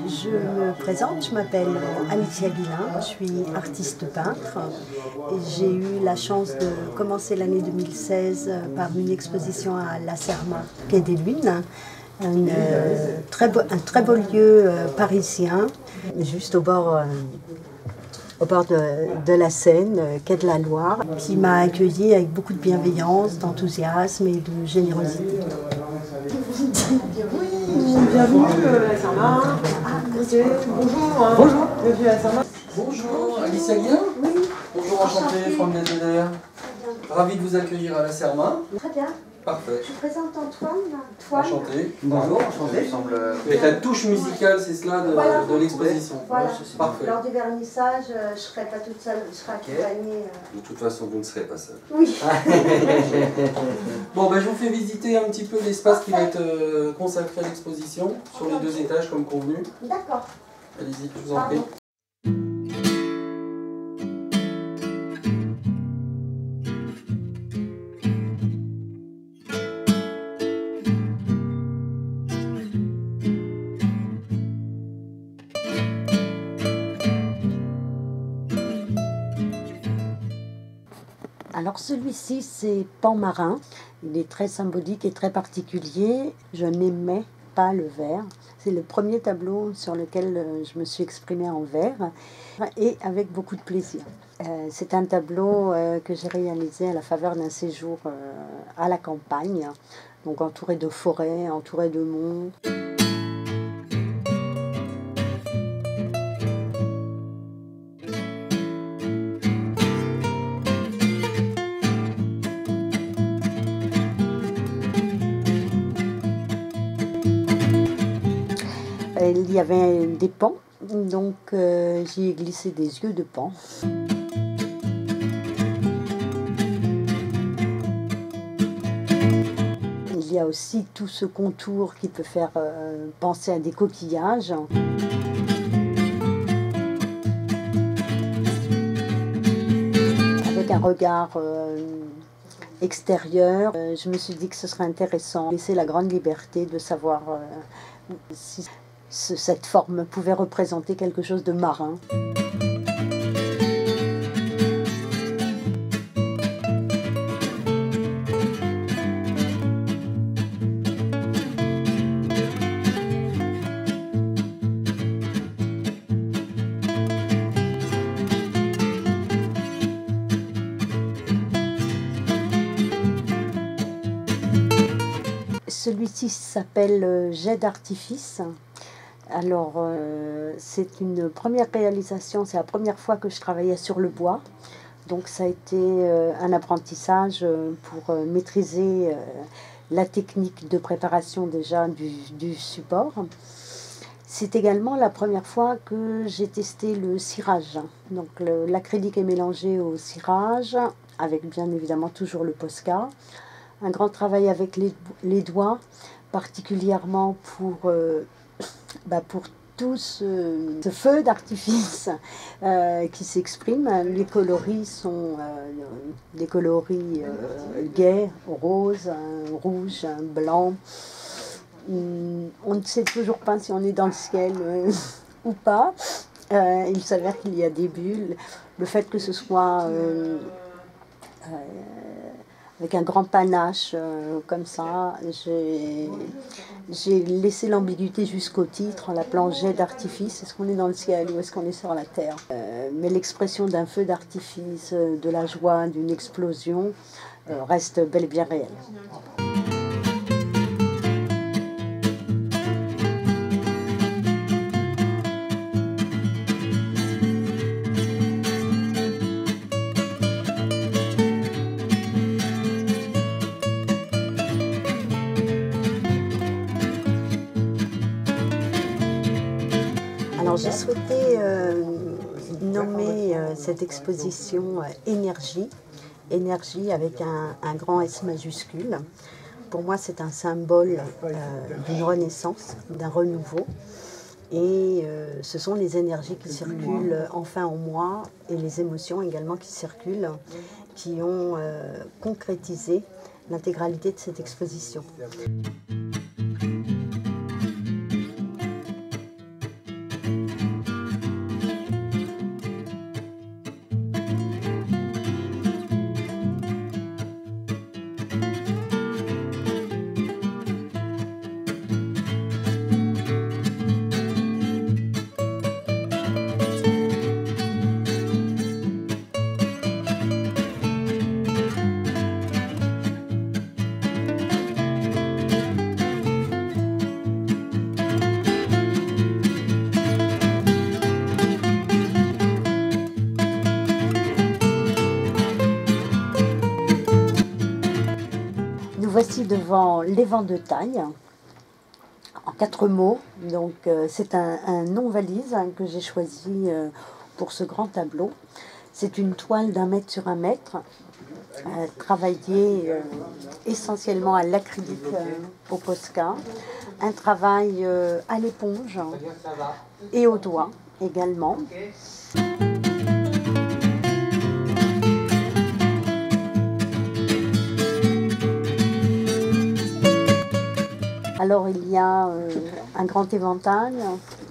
Je me présente, je m'appelle Alicia Guillain, je suis artiste peintre et j'ai eu la chance de commencer l'année 2016 par une exposition à La Serma, Quai des Lunes, un très beau lieu parisien, juste au bord de la Seine, quai de la Loire, qui m'a accueillie avec beaucoup de bienveillance, d'enthousiasme et de générosité. Bienvenue à la Serma. Bonjour. Bonjour. Bienvenue à la Serma. Bonjour, Alicia Guillain. Oui. Bonjour, enchanté, Franck Belvedere. Ravi de vous accueillir à la Serma. Très bien. Parfait. Je présente Antoine. Enchanté. Bonjour, enchanté. Avec la touche musicale, c'est cela de l'exposition. Voilà. Parfait. Lors du vernissage, je ne serai pas toute seule, je serai accompagnée. De toute façon, vous ne serez pas seul. Oui. Bon, ben, je vous fais visiter un petit peu l'espace qui va être consacré à l'exposition, sur les 2 étages comme convenu. D'accord. Allez-y, je vous en prie. Alors celui-ci, c'est Pan marin. Il est très symbolique et très particulier. Je n'aimais pas le verre. C'est le premier tableau sur lequel je me suis exprimée en verre et avec beaucoup de plaisir. C'est un tableau que j'ai réalisé à la faveur d'un séjour à la campagne, donc entouré de forêts, entouré de monts. Il y avait des pans, donc j'y ai glissé des yeux de pan. Il y a aussi tout ce contour qui peut faire penser à des coquillages. Avec un regard extérieur, je me suis dit que ce serait intéressant de laisser la grande liberté de savoir si cette forme pouvait représenter quelque chose de marin. Celui-ci s'appelle Jet d'artifice. Alors, c'est une première réalisation, c'est la première fois que je travaillais sur le bois. Donc ça a été un apprentissage pour maîtriser la technique de préparation déjà du support. C'est également la première fois que j'ai testé le cirage. Donc l'acrylique est mélangé au cirage, avec bien évidemment toujours le Posca. Un grand travail avec les doigts, particulièrement pour tout ce feu d'artifice qui s'exprime. Les coloris sont des coloris gais, rose, rouge, blanc. On ne sait toujours pas si on est dans le ciel ou pas. Il s'avère qu'il y a des bulles. Le fait que ce soit avec un grand panache comme ça, j'ai laissé l'ambiguïté jusqu'au titre en l'appelant Jet d'artifice. Est-ce qu'on est dans le ciel ou est-ce qu'on est sur la terre? Mais l'expression d'un feu d'artifice, de la joie, d'une explosion reste bel et bien réelle. Alors j'ai souhaité nommer cette exposition Énergie, énergie avec un grand S majuscule. Pour moi c'est un symbole d'une renaissance, d'un renouveau. Et ce sont les énergies qui circulent enfin en moi et les émotions également qui circulent, qui ont concrétisé l'intégralité de cette exposition. devant Les Vents de taille, en 4 mots. Donc c'est un nom-valise que j'ai choisi pour ce grand tableau. C'est une toile d'1 mètre sur 1 mètre, travaillée essentiellement à l'acrylique au Posca, un travail à l'éponge et au doigt également. Alors il y a un grand éventail,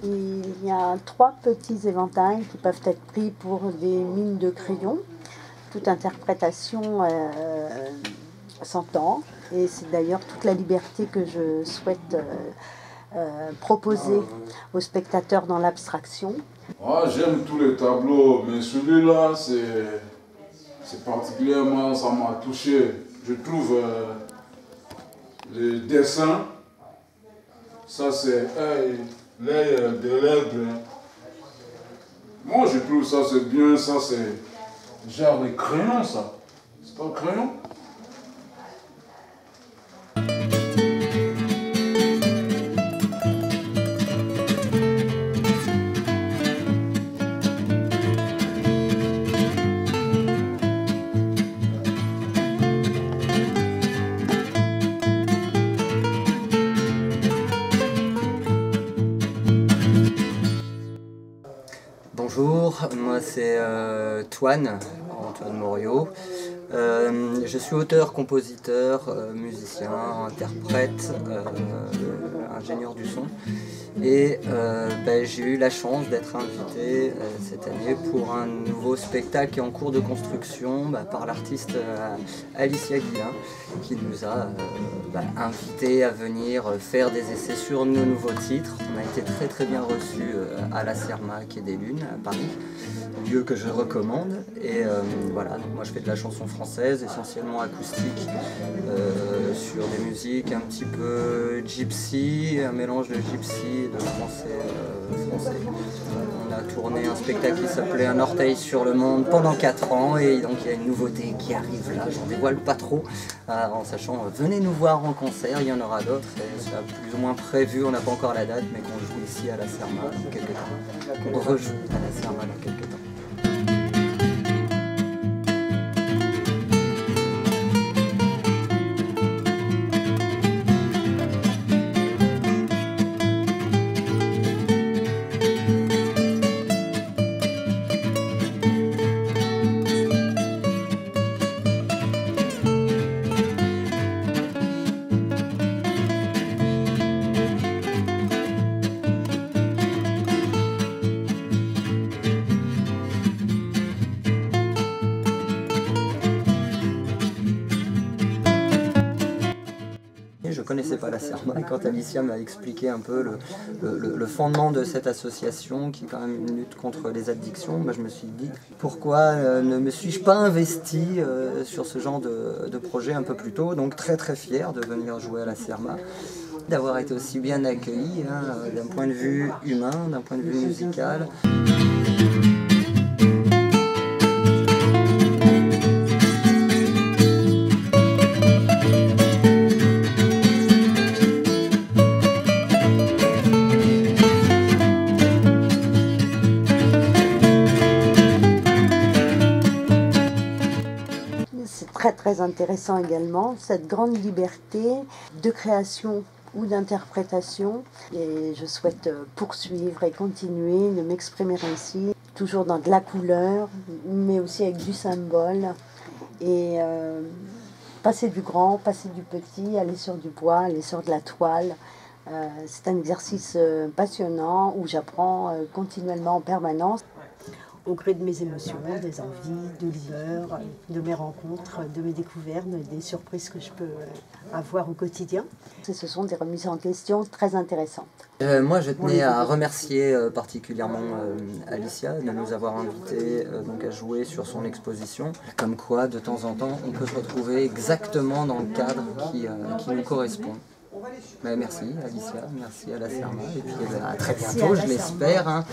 il y a 3 petits éventails qui peuvent être pris pour des mines de crayons. Toute interprétation s'entend, et c'est d'ailleurs toute la liberté que je souhaite proposer aux spectateurs dans l'abstraction. Ah, j'aime tous les tableaux, mais celui-là, c'est particulièrement, ça m'a touché. Je trouve les dessins, ça c'est l'œil de l'aigle. Moi je trouve ça c'est bien, ça c'est genre des crayons, ça. C'est pas un crayon? Bonjour, moi c'est Toine, Antoine Morio. Je suis auteur, compositeur, musicien, interprète, ingénieur du son. Et j'ai eu la chance d'être invité cette année pour un nouveau spectacle qui est en cours de construction par l'artiste Alicia Guillain, qui nous a invités à venir faire des essais sur nos nouveaux titres. On a été très bien reçus à la Serma Quai des Lunes à Paris, lieu que je recommande. Et voilà, donc moi je fais de la chanson française, essentiellement acoustique, sur des musiques un petit peu gypsy, un mélange de gypsy et de français. On a tourné un spectacle qui s'appelait Un orteil sur le monde pendant 4 ans, et donc il y a une nouveauté qui arrive là, j'en dévoile pas trop, en sachant venez nous voir en concert, il y en aura d'autres, et c'est plus ou moins prévu, on n'a pas encore la date, mais qu'on joue ici à la Serma dans quelques temps, qu'on rejoue à la Serma dans quelques temps. Je ne connaissais pas la Serma, et quand Alicia m'a expliqué un peu le fondement de cette association, qui est quand même une lutte contre les addictions, je me suis dit pourquoi ne me suis-je pas investi sur ce genre de projet un peu plus tôt. Donc très fier de venir jouer à la Serma, d'avoir été aussi bien accueilli d'un point de vue humain, d'un point de vue musical. Très intéressant également, cette grande liberté de création ou d'interprétation, et je souhaite poursuivre et continuer de m'exprimer ainsi, toujours dans de la couleur, mais aussi avec du symbole, et passer du grand, passer du petit, aller sur du bois, aller sur de la toile. C'est un exercice passionnant où j'apprends continuellement en permanence. Au gré de mes émotions, des envies, de l'humeur, de mes rencontres, de mes découvertes, des surprises que je peux avoir au quotidien. Ce sont des remises en question très intéressantes. Moi je tenais à remercier particulièrement Alicia de nous avoir invités à jouer sur son exposition. Comme quoi de temps en temps on peut se retrouver exactement dans le cadre qui nous correspond. Merci Alicia, merci à la Serma, et puis à très bientôt, je l'espère.